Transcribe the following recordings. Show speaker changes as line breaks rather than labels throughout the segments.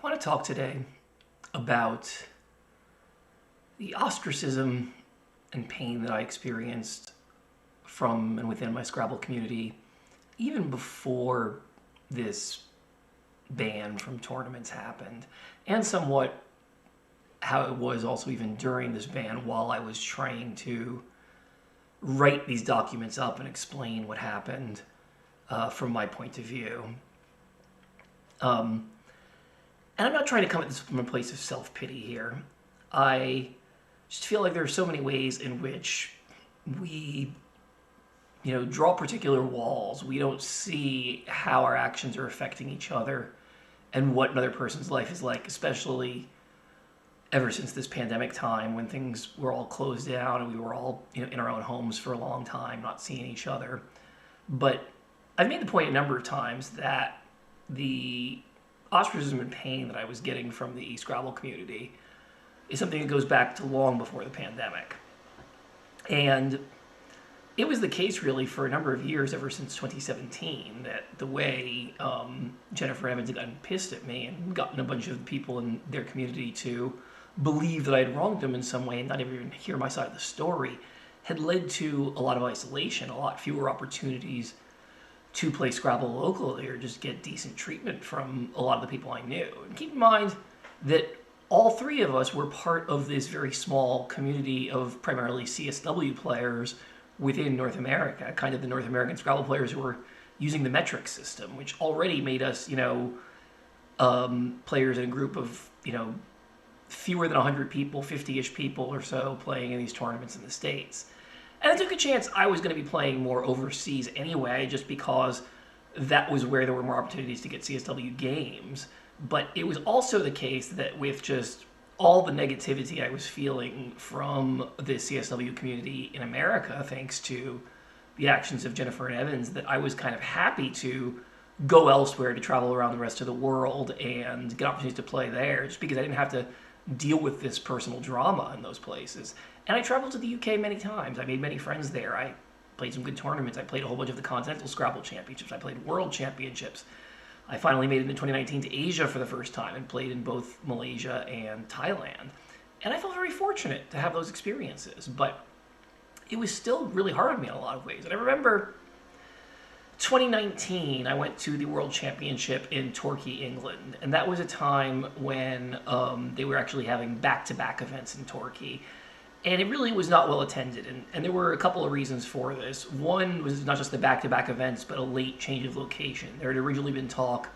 want to talk today about the ostracism and pain that I experienced from and within my Scrabble community, even before this ban from tournaments happened, and somewhat how it was also even during this ban while I was trying to write these documents up and explain what happened from my point of view. And I'm not trying to come at this from a place of self-pity here. I just feel like there are so many ways in which we, draw particular walls. We don't see how our actions are affecting each other and what another person's life is like, especially ever since this pandemic time when things were all closed down and we were all in our own homes for a long time, not seeing each other. But I've made the point a number of times that the ostracism and pain that I was getting from the Scrabble community is something that goes back to long before the pandemic. And it was the case really for a number of years, ever since 2017, that the way Jennifer Evans had gotten pissed at me and gotten a bunch of people in their community to believe that I had wronged them in some way and not even hear my side of the story had led to a lot of isolation, a lot fewer opportunities to play Scrabble locally or just get decent treatment from a lot of the people I knew. And keep in mind that all three of us were part of this very small community of primarily CSW players within North America, kind of the North American Scrabble players who were using the metric system, which already made us, players in a group of, fewer than 100 people, 50-ish people or so playing in these tournaments in the States. And I took a chance I was going to be playing more overseas anyway, just because that was where there were more opportunities to get CSW games. But it was also the case that with just all the negativity I was feeling from the CSW community in America, thanks to the actions of Jennifer and Evans, that I was kind of happy to go elsewhere, to travel around the rest of the world and get opportunities to play there, just because I didn't have to deal with this personal drama in those places. And I traveled to the UK many times. I made many friends there. I played some good tournaments. I played a whole bunch of the Continental Scrabble Championships. I played World Championships. I finally made it in 2019 to Asia for the first time and played in both Malaysia and Thailand. And I felt very fortunate to have those experiences. But it was still really hard on me in a lot of ways. And I remember 2019, I went to the World Championship in Torquay, England. And that was a time when they were actually having back-to-back events in Torquay. And it really was not well attended. And there were a couple of reasons for this. One was not just the back-to-back events, but a late change of location. There had originally been talk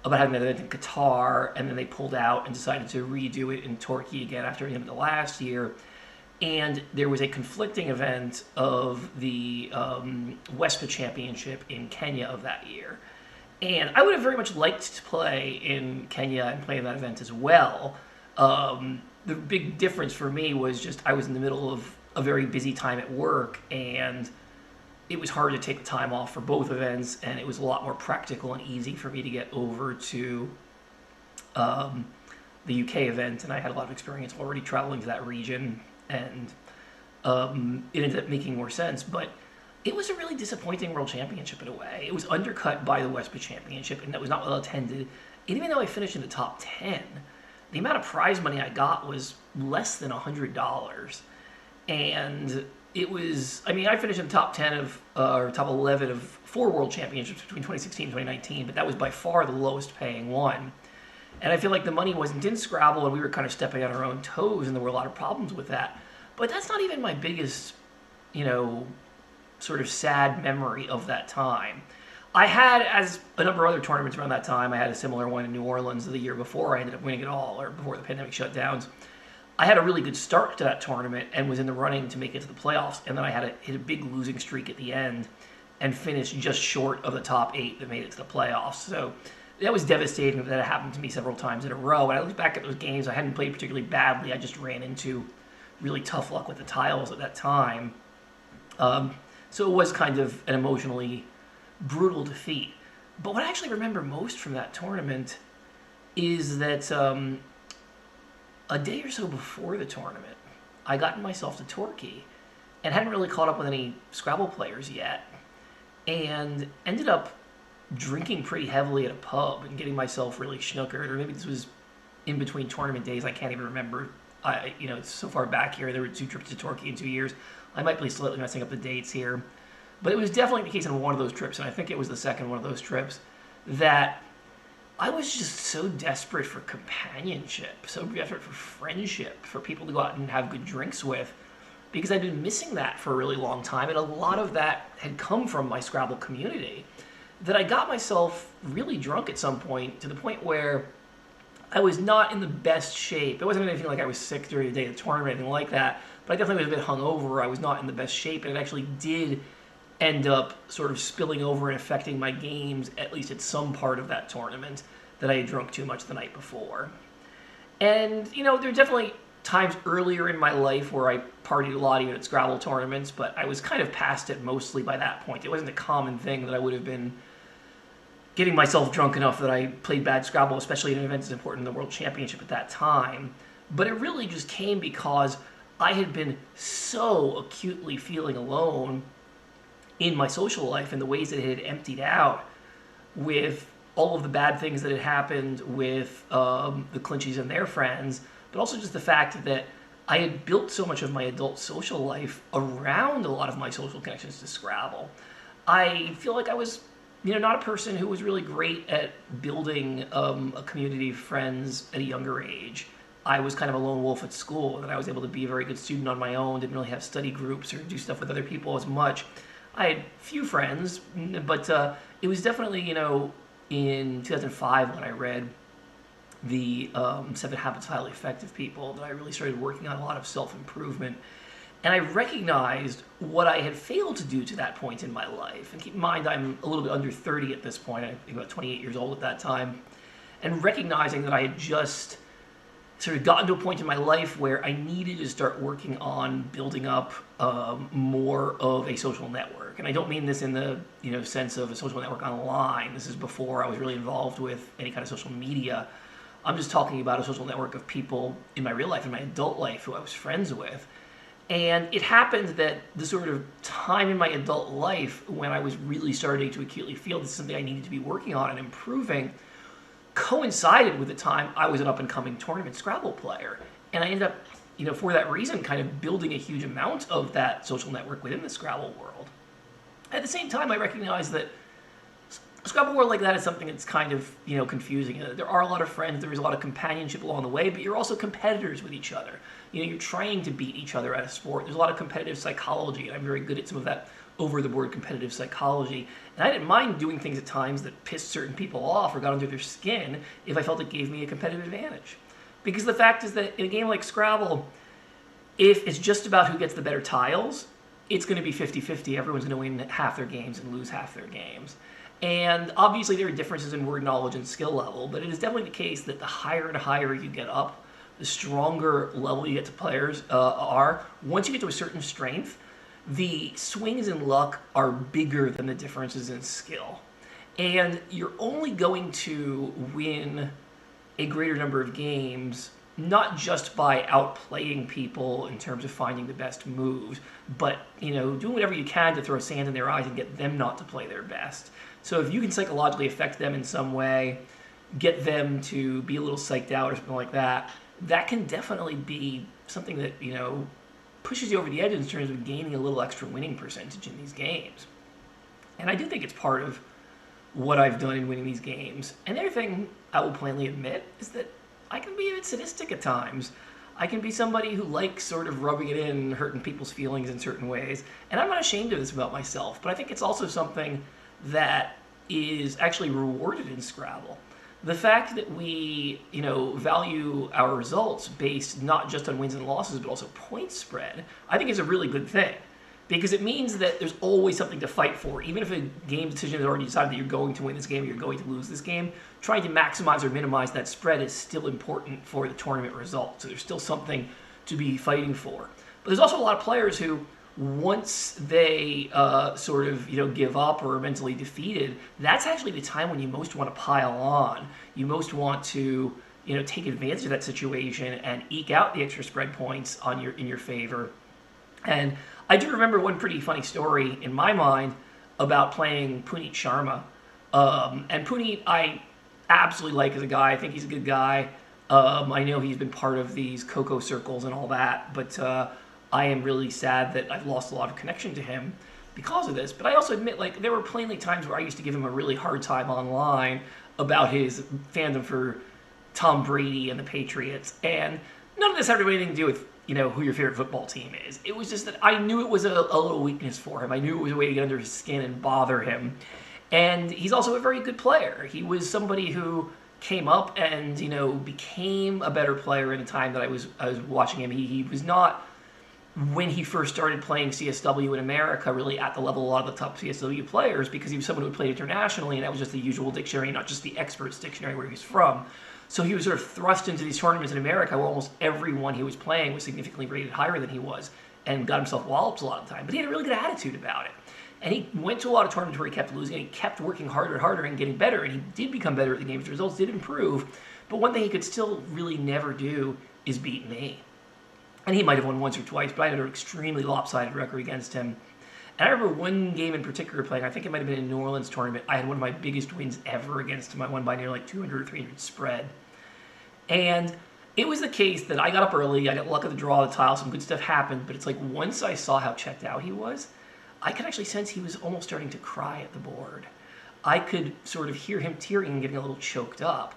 about having an event in Qatar, and then they pulled out and decided to redo it in Torquay again after the end of the last year. And there was a conflicting event of the WESPA Championship in Kenya of that year. And I would have very much liked to play in Kenya and play in that event as well. The big difference for me was just I was in the middle of a very busy time at work, and it was hard to take the time off for both events, and it was a lot more practical and easy for me to get over to the UK event, and I had a lot of experience already traveling to that region, and it ended up making more sense. But it was a really disappointing World Championship in a way. It was undercut by the WESPA Championship, and that was not well attended. And even though I finished in the top 10, the amount of prize money I got was less than $100. And it was, I finished in the top 10 of, or top 11 of 4 World Championships between 2016 and 2019, but that was by far the lowest paying one. And I feel like the money wasn't in Scrabble, and we were kind of stepping on our own toes, and there were a lot of problems with that. But that's not even my biggest, sort of sad memory of that time. I had, as a number of other tournaments around that time, I had a similar one in New Orleans the year before I ended up winning it all, or before the pandemic shutdowns. I had a really good start to that tournament and was in the running to make it to the playoffs, and then I had hit a big losing streak at the end and finished just short of the top 8 that made it to the playoffs. So that was devastating. That happened to me several times in a row. And I look back at those games, I hadn't played particularly badly. I just ran into really tough luck with the tiles at that time. So it was kind of an emotionally brutal defeat. But what I actually remember most from that tournament is that a day or so before the tournament, I got myself to Torquay and hadn't really caught up with any Scrabble players yet, and ended up drinking pretty heavily at a pub and getting myself really schnookered. Or maybe this was in between tournament days. I can't even remember. It's so far back here. There were 2 trips to Turkey in 2 years. I might be slightly messing up the dates here. But it was definitely the case on one of those trips, and I think it was the second one of those trips, that I was just so desperate for companionship, so desperate for friendship, for people to go out and have good drinks with, because I'd been missing that for a really long time, and a lot of that had come from my Scrabble community, that I got myself really drunk at some point, to the point where I was not in the best shape. It wasn't anything like I was sick during the day of the tournament or anything like that, but I definitely was a bit hungover. I was not in the best shape, and it actually did end up sort of spilling over and affecting my games, at least at some part of that tournament, that I had drunk too much the night before. And, there are definitely times earlier in my life where I partied a lot even at Scrabble tournaments, but I was kind of past it mostly by that point. It wasn't a common thing that I would have been getting myself drunk enough that I played bad Scrabble, especially in an event as important as the World Championship at that time. But it really just came because I had been so acutely feeling alone in my social life and the ways that it had emptied out with all of the bad things that had happened with the Clinchies and their friends, but also just the fact that I had built so much of my adult social life around a lot of my social connections to Scrabble. I feel like I was, not a person who was really great at building a community of friends at a younger age. I was kind of a lone wolf at school, and I was able to be a very good student on my own, didn't really have study groups or do stuff with other people as much. I had few friends, but it was definitely, in 2005 when I read the 7 Habits of Highly Effective People that I really started working on a lot of self-improvement. And I recognized what I had failed to do to that point in my life. And keep in mind, I'm a little bit under 30 at this point. I think about 28 years old at that time. And recognizing that I had just sort of gotten to a point in my life where I needed to start working on building up more of a social network. And I don't mean this in the sense of a social network online. This is before I was really involved with any kind of social media. I'm just talking about a social network of people in my real life, in my adult life, who I was friends with. And it happened that the sort of time in my adult life when I was really starting to acutely feel this is something I needed to be working on and improving coincided with the time I was an up-and-coming tournament Scrabble player. And I ended up, for that reason, kind of building a huge amount of that social network within the Scrabble world. At the same time, I recognize that a Scrabble world like that is something that's kind of, confusing. There are a lot of friends, there is a lot of companionship along the way, but you're also competitors with each other. You're trying to beat each other at a sport. There's a lot of competitive psychology, and I'm very good at some of that over-the-board competitive psychology. And I didn't mind doing things at times that pissed certain people off or got under their skin if I felt it gave me a competitive advantage. Because the fact is that in a game like Scrabble, if it's just about who gets the better tiles, it's going to be 50-50. Everyone's going to win half their games and lose half their games. And obviously there are differences in word knowledge and skill level, but it is definitely the case that the higher and higher you get up, the stronger level you get to players are. Once you get to a certain strength, the swings in luck are bigger than the differences in skill. And you're only going to win a greater number of games, not just by outplaying people in terms of finding the best moves, but, doing whatever you can to throw sand in their eyes and get them not to play their best. So if you can psychologically affect them in some way, get them to be a little psyched out or something like that, that can definitely be something that, pushes you over the edge in terms of gaining a little extra winning percentage in these games. And I do think it's part of what I've done in winning these games. And the other thing I will plainly admit is that I can be a bit sadistic at times. I can be somebody who likes sort of rubbing it in and hurting people's feelings in certain ways. And I'm not ashamed of this about myself, but I think it's also something that is actually rewarded in Scrabble. The fact that we, value our results based not just on wins and losses, but also point spread, I think is a really good thing. Because it means that there's always something to fight for. Even if a game decision has already decided that you're going to win this game or you're going to lose this game, trying to maximize or minimize that spread is still important for the tournament result. So there's still something to be fighting for. But there's also a lot of players who, once they give up or are mentally defeated, that's actually the time when you most want to pile on. You most want to, take advantage of that situation and eke out the extra spread points in your favor. And I do remember one pretty funny story in my mind about playing Puneet Sharma. And Puneet, I absolutely like as a guy. I think he's a good guy. I know he's been part of these Coco circles and all that, but I am really sad that I've lost a lot of connection to him because of this. But I also admit, like, there were plainly times where I used to give him a really hard time online about his fandom for Tom Brady and the Patriots, and none of this had anything to do with, you know, who your favorite football team is. It was just that I knew it was a little weakness for him. I knew it was a way to get under his skin and bother him. And he's also a very good player. He was somebody who came up and, you know, became a better player in the time that I was watching him. He was not, when he first started playing CSW in America, really at the level of a lot of the top CSW players, because he was someone who played internationally, and that was just the usual dictionary, not just the experts dictionary where he's from. So he was sort of thrust into these tournaments in America where almost everyone he was playing was significantly rated higher than he was, and got himself walloped a lot of the time. But he had a really good attitude about it. And he went to a lot of tournaments where he kept losing, and he kept working harder and harder and getting better, and he did become better at the game. His results did improve, but one thing he could still really never do is beat me. And he might have won once or twice, but I had an extremely lopsided record against him. And I remember one game in particular playing, I think it might have been a New Orleans tournament. I had one of my biggest wins ever against him. I won by near like 200 or 300 spread. And it was the case that I got up early, I got luck of the draw of the tile, some good stuff happened, but it's like once I saw how checked out he was, I could actually sense he was almost starting to cry at the board. I could sort of hear him tearing and getting a little choked up.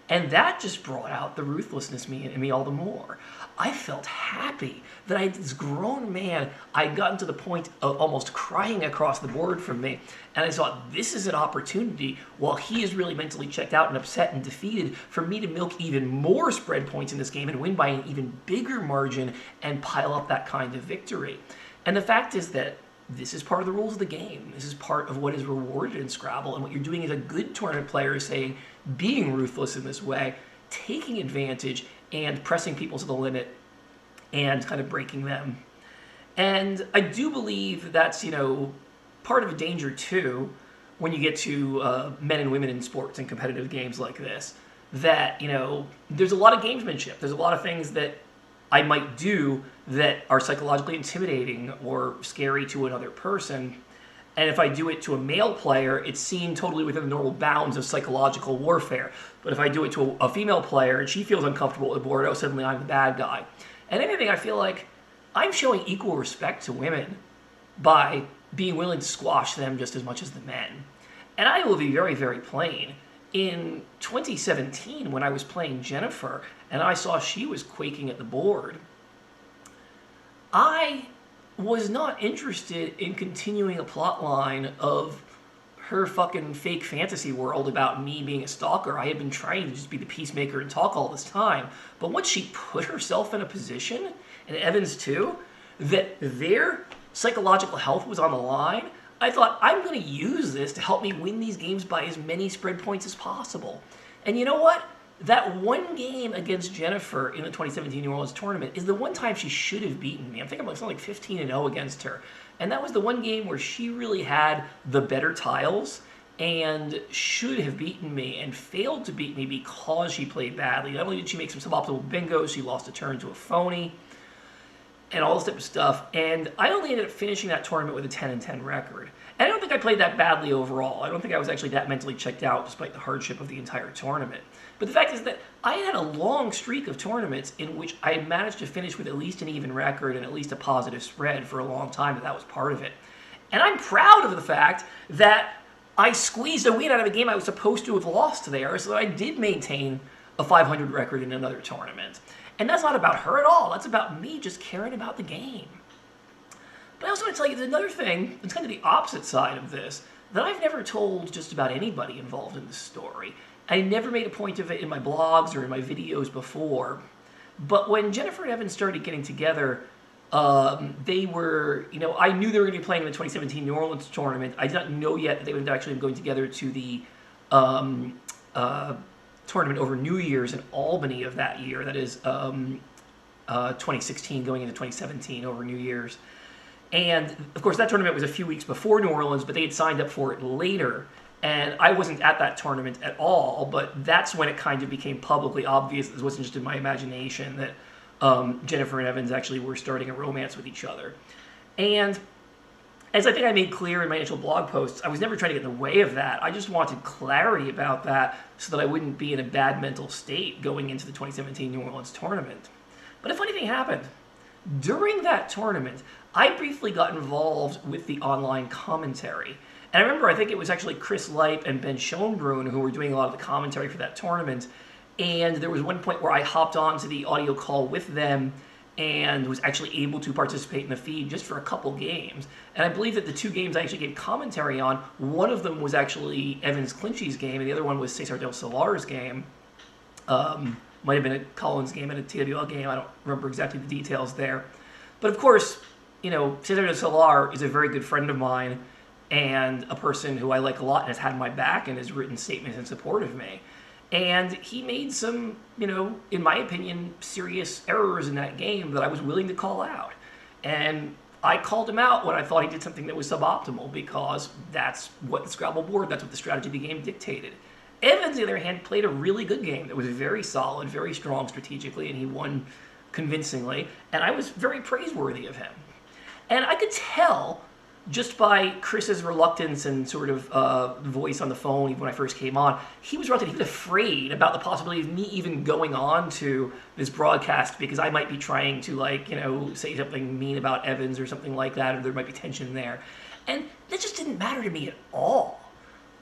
And that just brought out the ruthlessness in me all the more. I felt happy that this grown man, I'd gotten to the point of almost crying across the board from me. And I thought, this is an opportunity, while he is really mentally checked out and upset and defeated, for me to milk even more spread points in this game and win by an even bigger margin and pile up that kind of victory. And the fact is that this is part of the rules of the game. This is part of what is rewarded in Scrabble. And what you're doing as a good tournament player is saying, being ruthless in this way, taking advantage and pressing people to the limit and kind of breaking them. And I do believe that's, you know, part of a danger too when you get to men and women in sports and competitive games like this, that, you know, there's a lot of gamesmanship. There's a lot of things that I might do that are psychologically intimidating or scary to another person. And if I do it to a male player, it's seen totally within the normal bounds of psychological warfare. But if I do it to a female player and she feels uncomfortable at the board, oh, suddenly I'm the bad guy. And anything, I feel like I'm showing equal respect to women by being willing to squash them just as much as the men. And I will be very, very plain. In 2017, when I was playing Jennifer and I saw she was quaking at the board, I was not interested in continuing a plot line of her fucking fake fantasy world about me being a stalker. I had been trying to just be the peacemaker and talk all this time. But once she put herself in a position, and Evans too, that their psychological health was on the line, I thought, I'm going to use this to help me win these games by as many spread points as possible. And you know what? That one game against Jennifer in the 2017 New Orleans tournament is the one time she should have beaten me. I'm thinking about something like 15-0 against her. And that was the one game where she really had the better tiles and should have beaten me and failed to beat me because she played badly. Not only did she make some suboptimal bingos, she lost a turn to a phony and all this type of stuff. And I only ended up finishing that tournament with a 10-10 record. And I don't think I played that badly overall. I don't think I was actually that mentally checked out despite the hardship of the entire tournament. But the fact is that I had a long streak of tournaments in which I had managed to finish with at least an even record and at least a positive spread for a long time, and that was part of it. And I'm proud of the fact that I squeezed a win out of a game I was supposed to have lost there, so that I did maintain a 500 record in another tournament. And that's not about her at all. That's about me just caring about the game. But I also want to tell you, there's another thing, it's kind of the opposite side of this, that I've never told just about anybody involved in this story. I never made a point of it in my blogs or in my videos before. But when Jennifer and Evan started getting together, they were, you know, I knew they were going to be playing in the 2017 New Orleans tournament. I did not know yet that they would actually be going together to the tournament over New Year's in Albany of that year. That is 2016 going into 2017 over New Year's. And, of course, that tournament was a few weeks before New Orleans, but they had signed up for it later. And I wasn't at that tournament at all, but that's when it kind of became publicly obvious, it wasn't just in my imagination, that Jennifer and Evans actually were starting a romance with each other. And As I think I made clear in my initial blog posts, I was never trying to get in the way of that. I just wanted clarity about that so that I wouldn't be in a bad mental state going into the 2017 New Orleans tournament. But a funny thing happened. During that tournament, I briefly got involved with the online commentary. And I remember, I think it was actually Chris Lipe and Ben Schoenbrunn who were doing a lot of the commentary for that tournament. And there was one point where I hopped onto the audio call with them and was actually able to participate in the feed just for a couple games. And I believe that the 2 games I actually gave commentary on, one of them was actually Evans Clinchey's game, and the other one was Cesar del Solar's game. Might have been a Collins game and a TWL game. I don't remember exactly the details there. But of course, Cesar del Solar is a very good friend of mine and a person who I like a lot and has had my back and has written statements in support of me. And he made some, in my opinion, serious errors in that game that I was willing to call out. And I called him out when I thought he did something that was suboptimal, because that's what the Scrabble board, that's what the strategy of the game dictated. Evans, on the other hand, played a really good game that was very solid, very strong strategically, and he won convincingly. And I was very praiseworthy of him. And I could tell just by Chris's reluctance and sort of voice on the phone, even when I first came on, he was reluctant. He was afraid about the possibility of me even going on to this broadcast because I might be trying to, say something mean about Evans or something like that, or there might be tension there. And that just didn't matter to me at all.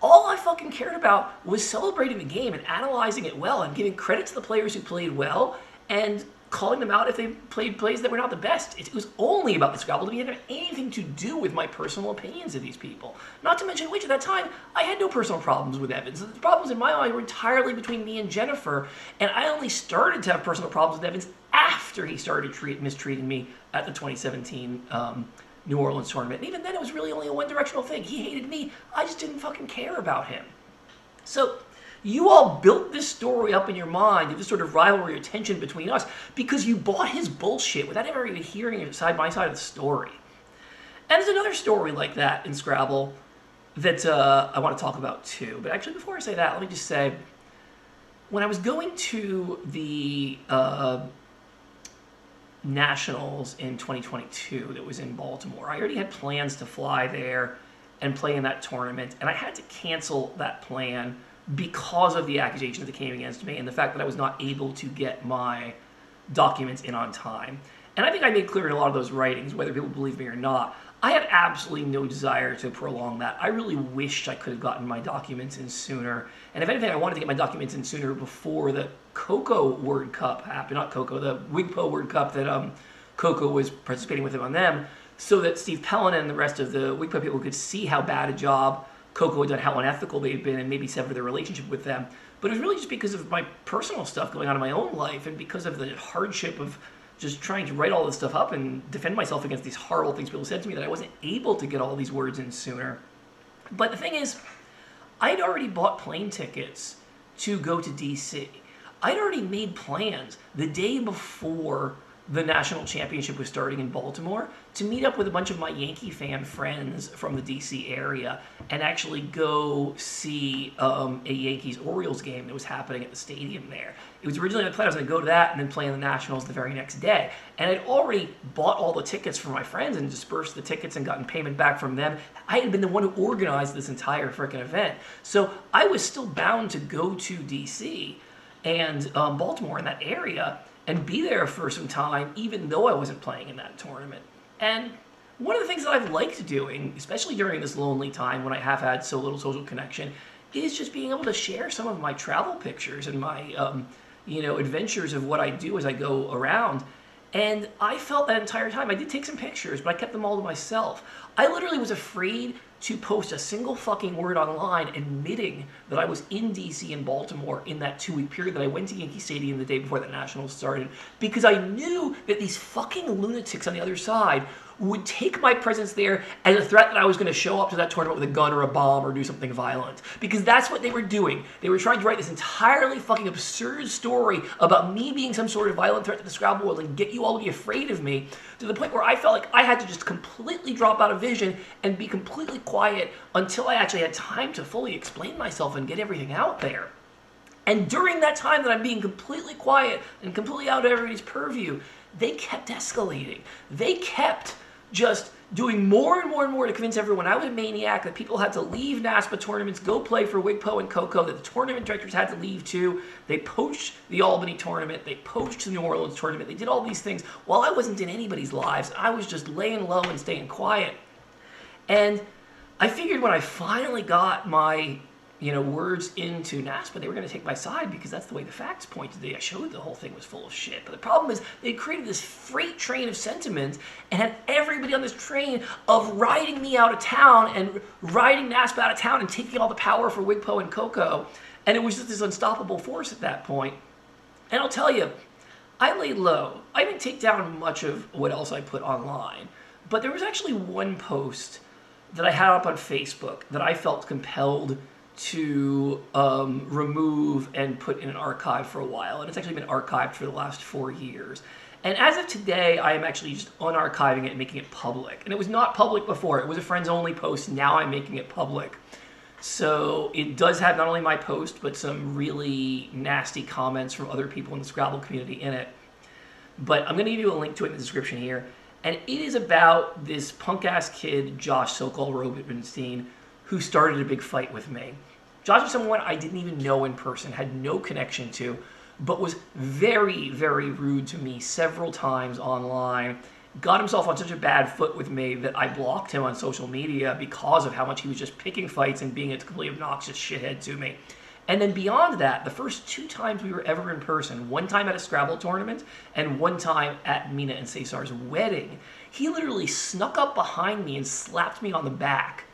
All I fucking cared about was celebrating the game and analyzing it well and giving credit to the players who played well and calling them out if they played plays that were not the best. It was only about the Scrabble. It didn't have anything to do with my personal opinions of these people. Not to mention which, at that time, I had no personal problems with Evans. The problems in my mind were entirely between me and Jennifer, and I only started to have personal problems with Evans after he started mistreating me at the 2017 New Orleans tournament. And even then, it was really only a one-directional thing. He hated me. I just didn't fucking care about him. So you all built this story up in your mind of this sort of rivalry or tension between us because you bought his bullshit without ever even hearing it side by side of the story. And there's another story like that in Scrabble that I want to talk about too. But actually, before I say that, let me just say, when I was going to the Nationals in 2022 that was in Baltimore, I already had plans to fly there and play in that tournament, and I had to cancel that plan because of the accusations that came against me and the fact that I was not able to get my documents in on time. And I think I made clear in a lot of those writings, whether people believe me or not, I had absolutely no desire to prolong that. I really wished I could have gotten my documents in sooner. And if anything, I wanted to get my documents in sooner before the Coco Word Cup happened. Not Coco, the WIGPO Word Cup that Coco was participating with him on them, so that Steve Pellin and the rest of the WIGPO people could see how bad a job Coco had done, how unethical they'd been, and maybe sever their relationship with them. But it was really just because of my personal stuff going on in my own life and because of the hardship of just trying to write all this stuff up and defend myself against these horrible things people said to me that I wasn't able to get all these words in sooner. But the thing is, I'd already bought plane tickets to go to DC. I'd already made plans the day before the national championship was starting in Baltimore to meet up with a bunch of my Yankee fan friends from the DC area and actually go see a Yankees-Orioles game that was happening at the stadium there. It was originally my plan I was going to go to that and then play in the Nationals the very next day. And I'd already bought all the tickets for my friends and dispersed the tickets and gotten payment back from them. I had been the one who organized this entire frickin' event. So I was still bound to go to DC and Baltimore in that area and be there for some time, even though I wasn't playing in that tournament. And one of the things that I've liked doing, especially during this lonely time when I have had so little social connection, is just being able to share some of my travel pictures and my, adventures of what I do as I go around. And I felt that entire time, I did take some pictures, but I kept them all to myself. I literally was afraid to post a single fucking word online admitting that I was in DC and Baltimore in that 2-week period that I went to Yankee Stadium the day before the Nationals started, because I knew that these fucking lunatics on the other side would take my presence there as a threat that I was going to show up to that tournament with a gun or a bomb or do something violent. Because that's what they were doing. They were trying to write this entirely fucking absurd story about me being some sort of violent threat to the Scrabble world and get you all to be afraid of me, to the point where I felt like I had to just completely drop out of vision and be completely quiet until I actually had time to fully explain myself and get everything out there. And during that time that I'm being completely quiet and completely out of everybody's purview, they kept escalating. They kept just doing more and more and more to convince everyone I was a maniac, that people had to leave NASPA tournaments, go play for WIGPO and COCO, that the tournament directors had to leave too. They poached the Albany tournament, they poached the New Orleans tournament, they did all these things while I wasn't in anybody's lives. I was just laying low and staying quiet. And I figured when I finally got my words into NASPA, they were going to take my side because that's the way the facts pointed. I showed the whole thing was full of shit. But the problem is they created this freight train of sentiment and had everybody on this train of riding me out of town and riding NASPA out of town and taking all the power for WIGPO and COCO. And it was just this unstoppable force at that point. And I'll tell you, I laid low. I didn't take down much of what else I put online. But there was actually one post that I had up on Facebook that I felt compelled to remove and put in an archive for a while. And it's actually been archived for the last 4 years. And as of today, I am actually just unarchiving it and making it public. And it was not public before. It was a friends-only post. Now I'm making it public. So it does have not only my post, but some really nasty comments from other people in the Scrabble community in it. But I'm going to give you a link to it in the description here. And it is about this punk-ass kid, Josh Sokol-Rubenstein, who started a big fight with me. Josh was someone I didn't even know in person, had no connection to, but was very, very rude to me several times online. Got himself on such a bad foot with me that I blocked him on social media because of how much he was just picking fights and being a completely obnoxious shithead to me. And then beyond that, the first 2 times we were ever in person, one time at a Scrabble tournament and one time at Mina and Cesar's wedding, he literally snuck up behind me and slapped me on the back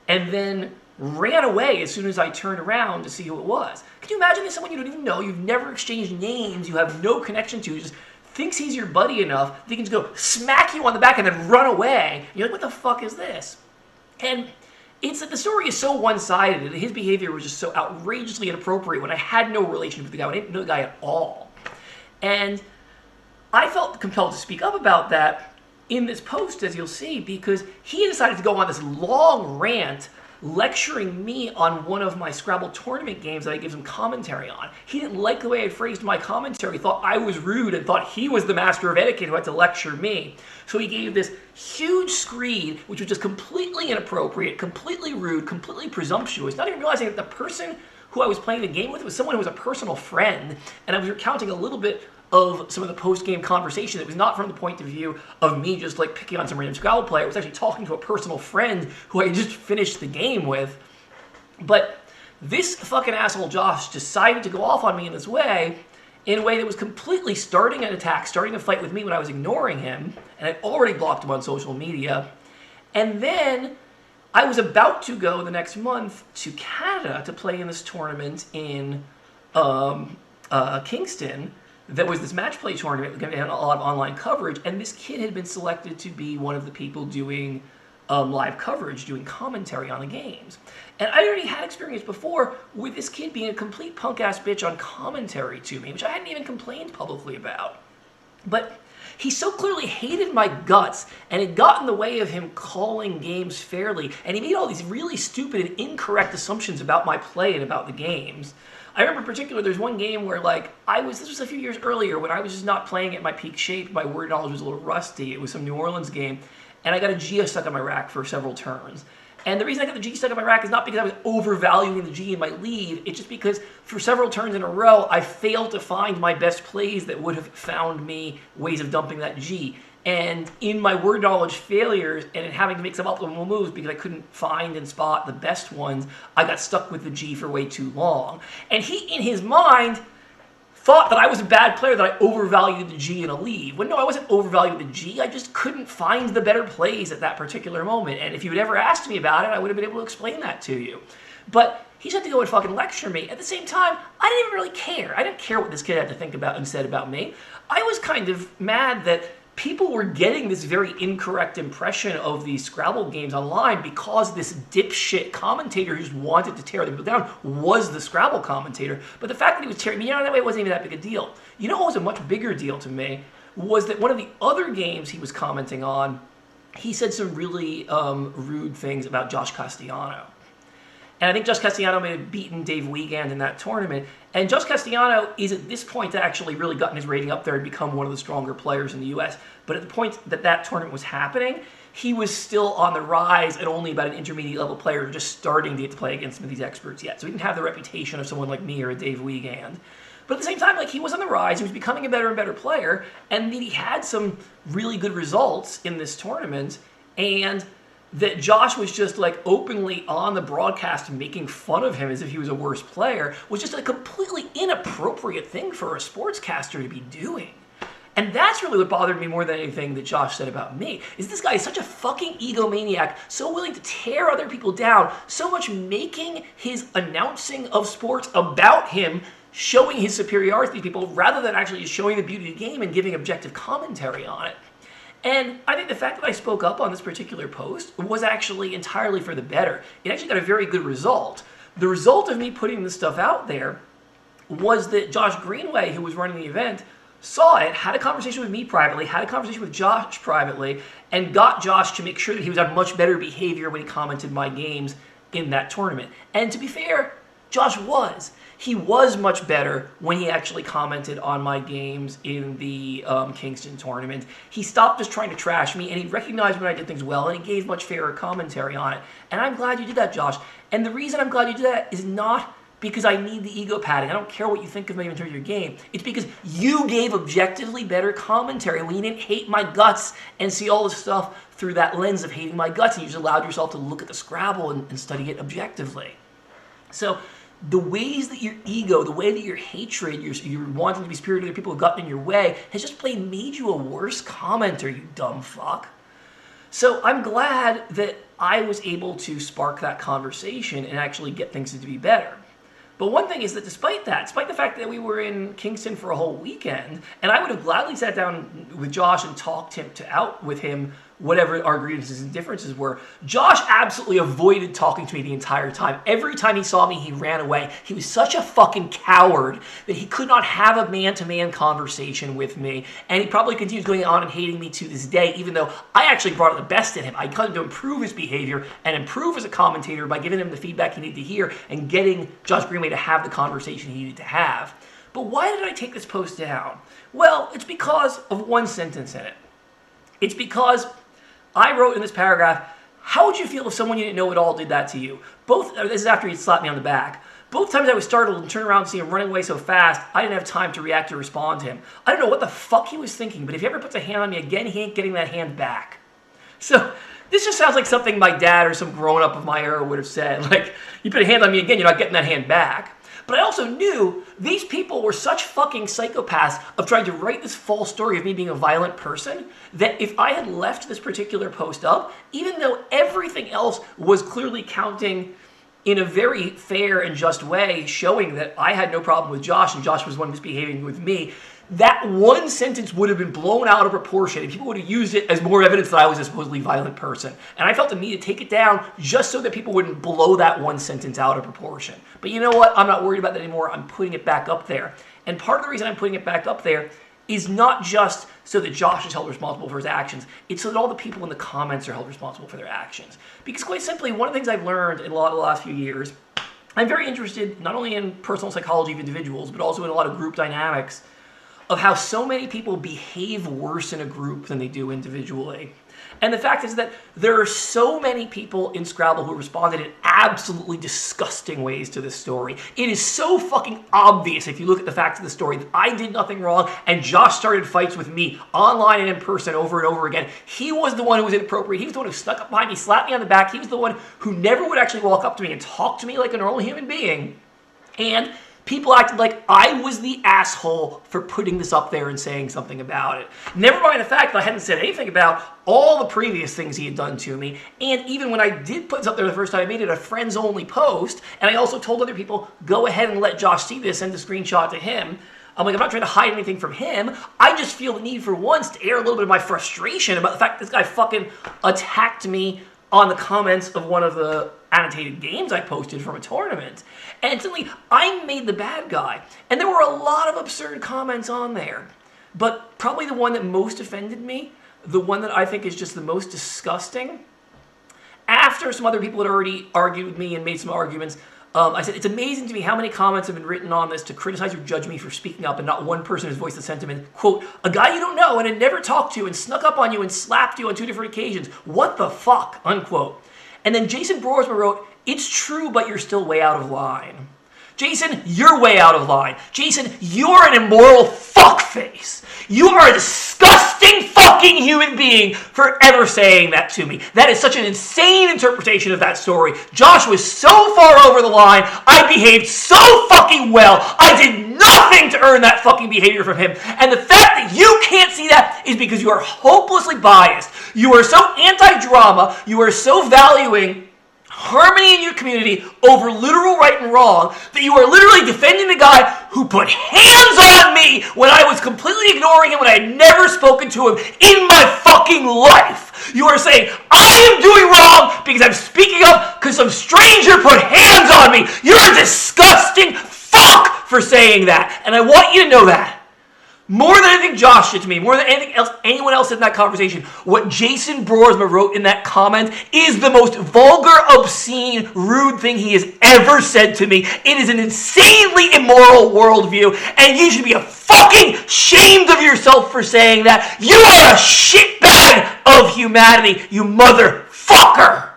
and then ran away as soon as I turned around to see who it was. Can you imagine this? Someone you don't even know, you've never exchanged names, you have no connection to, just thinks he's your buddy enough that he can just go smack you on the back and then run away. You're like, what the fuck is this? And it's that the story is so one-sided and his behavior was just so outrageously inappropriate when I had no relationship with the guy. I didn't know the guy at all. And I felt compelled to speak up about that in this post, as you'll see, because he decided to go on this long rant lecturing me on one of my Scrabble tournament games that I gave some commentary on. He didn't like the way I phrased my commentary, thought I was rude, and thought he was the master of etiquette who had to lecture me. So he gave this huge screed, which was just completely inappropriate, completely rude, completely presumptuous, not even realizing that the person who I was playing the game with was someone who was a personal friend, and I was recounting a little bit of some of the post-game conversation that was not from the point of view of me just like picking on some random Scrabble player. I was actually talking to a personal friend who I just finished the game with. But this fucking asshole Josh decided to go off on me in this way, in a way that was completely starting an attack, starting a fight with me when I was ignoring him, and I'd already blocked him on social media. And then I was about to go the next month to Canada to play in this tournament in Kingston. That was this match play tournament that had a lot of online coverage, and this kid had been selected to be one of the people doing live coverage, doing commentary on the games. And I already had experience before with this kid being a complete punk-ass bitch on commentary to me, which I hadn't even complained publicly about. But he so clearly hated my guts, and it got in the way of him calling games fairly, and he made all these really stupid and incorrect assumptions about my play and about the games. I remember in particular, there's one game where, this was a few years earlier when I was just not playing at my peak shape. My word knowledge was a little rusty. It was some New Orleans game, and I got a G stuck on my rack for several turns. And the reason I got the G stuck on my rack is not because I was overvaluing the G in my lead. It's just because for several turns in a row, I failed to find my best plays that would have found me ways of dumping that G. And in my word knowledge failures and in having to make some optimal moves because I couldn't find and spot the best ones, I got stuck with the G for way too long. And he, in his mind, thought that I was a bad player, that I overvalued the G in a lead. When no, I wasn't overvaluing the G, I just couldn't find the better plays at that particular moment. And if you had ever asked me about it, I would have been able to explain that to you. But he had to go and fucking lecture me. At the same time, I didn't even really care. I didn't care what this kid had to think about and said about me. I was kind of mad that people were getting this very incorrect impression of these Scrabble games online because this dipshit commentator who just wanted to tear the people down was the Scrabble commentator. But the fact that he was tearing me down that way wasn't even that big a deal. You know what was a much bigger deal to me was that one of the other games he was commenting on, he said some really rude things about Josh Castellano. And I think Josh Castellano may have beaten Dave Wiegand in that tournament. And Josh Castellano is at this point actually really gotten his rating up there and become one of the stronger players in the U.S. But at the point that that tournament was happening, he was still on the rise and only about an intermediate level player just starting to get to play against some of these experts yet. So he didn't have the reputation of someone like me or a Dave Wiegand. But at the same time, like, he was on the rise, he was becoming a better and better player, and he had some really good results in this tournament, and that Josh was just like openly on the broadcast making fun of him as if he was a worse player was just a completely inappropriate thing for a sportscaster to be doing. And that's really what bothered me more than anything that Josh said about me, is this guy is such a fucking egomaniac, so willing to tear other people down, so much making his announcing of sports about him, showing his superiority to people, rather than actually just showing the beauty of the game and giving objective commentary on it. And I think the fact that I spoke up on this particular post was actually entirely for the better. It actually got a very good result. The result of me putting this stuff out there was that Josh Greenway, who was running the event, saw it, had a conversation with me privately, had a conversation with Josh privately, and got Josh to make sure that he was on much better behavior when he commented my games in that tournament. And to be fair, Josh was. He was much better when he actually commented on my games in the Kingston tournament. He stopped just trying to trash me, and he recognized when I did things well, and he gave much fairer commentary on it. And I'm glad you did that, Josh. And the reason I'm glad you did that is not because I need the ego padding. I don't care what you think of me in terms of your game. It's because you gave objectively better commentary when you didn't hate my guts and see all this stuff through that lens of hating my guts, and you just allowed yourself to look at the Scrabble and study it objectively. So the ways that your ego, the way that your hatred, your wanting to be superior to other people have gotten in your way has just made you a worse commenter, you dumb fuck. So I'm glad that I was able to spark that conversation and actually get things to be better. But one thing is that despite the fact that we were in Kingston for a whole weekend, and I would have gladly sat down with Josh and talked out with him whatever our grievances and differences were, Josh absolutely avoided talking to me the entire time. Every time he saw me, he ran away. He was such a fucking coward that he could not have a man-to-man conversation with me, and he probably continues going on and hating me to this day, even though I actually brought out the best in him. I got him to improve his behavior and improve as a commentator by giving him the feedback he needed to hear and getting Josh Greenway to have the conversation he needed to have. But why did I take this post down? Well, it's because of one sentence in it. It's because I wrote in this paragraph, how would you feel if someone you didn't know at all did that to you? This is after he slapped me on the back. Both times I was startled and turned around and see him running away so fast, I didn't have time to react or respond to him. I don't know what the fuck he was thinking, but if he ever puts a hand on me again, he ain't getting that hand back. So this just sounds like something my dad or some grown-up of my era would have said. Like, you put a hand on me again, you're not getting that hand back. But I also knew these people were such fucking psychopaths of trying to write this false story of me being a violent person that if I had left this particular post up, even though everything else was clearly counting in a very fair and just way, showing that I had no problem with Josh and Josh was the one misbehaving with me, that one sentence would have been blown out of proportion and people would have used it as more evidence that I was a supposedly violent person. And I felt the need to take it down just so that people wouldn't blow that one sentence out of proportion. But you know what? I'm not worried about that anymore. I'm putting it back up there. And part of the reason I'm putting it back up there is not just so that Josh is held responsible for his actions. It's so that all the people in the comments are held responsible for their actions. Because quite simply, one of the things I've learned in a lot of the last few years, I'm very interested not only in personal psychology of individuals, but also in a lot of group dynamics of how so many people behave worse in a group than they do individually. And the fact is that there are so many people in Scrabble who responded in absolutely disgusting ways to this story. It is so fucking obvious if you look at the facts of the story that I did nothing wrong and Josh started fights with me online and in person over and over again. He was the one who was inappropriate. He was the one who snuck up behind me, slapped me on the back. He was the one who never would actually walk up to me and talk to me like a normal human being. And people acted like I was the asshole for putting this up there and saying something about it. Never mind the fact that I hadn't said anything about all the previous things he had done to me. And even when I did put this up there the first time, I made it a friends-only post. And I also told other people, go ahead and let Josh see this, send a screenshot to him. I'm not trying to hide anything from him. I just feel the need for once to air a little bit of my frustration about the fact that this guy fucking attacked me on the comments of one of the annotated games I posted from a tournament. And suddenly, I made the bad guy. And there were a lot of absurd comments on there. But probably the one that most offended me, the one that I think is just the most disgusting, after some other people had already argued with me and made some arguments, I said, it's amazing to me how many comments have been written on this to criticize or judge me for speaking up, and not one person has voiced the sentiment, quote, a guy you don't know and had never talked to and snuck up on you and slapped you on 2 different occasions. What the fuck, unquote. And then Jason Broersma wrote, it's true, but you're still way out of line. Jason, you're way out of line. Jason, you're an immoral fuckface. You are a disgusting fucking human being for ever saying that to me. That is such an insane interpretation of that story. Josh was so far over the line. I behaved so fucking well. I did nothing to earn that fucking behavior from him. And the fact that you can't see that is because you are hopelessly biased. You are so anti-drama. You are so valuing harmony in your community over literal right and wrong that you are literally defending the guy who put hands on me when I was completely ignoring him, when I had never spoken to him in my fucking life. You are saying I am doing wrong because I'm speaking up because some stranger put hands on me. You're a disgusting fuck for saying that, and I want you to know that. More than anything Josh did to me, more than anything else anyone else in that conversation, what Jason Broersma wrote in that comment is the most vulgar, obscene, rude thing he has ever said to me. It is an insanely immoral worldview, and you should be fucking ashamed of yourself for saying that. You are a shitbag of humanity, you motherfucker!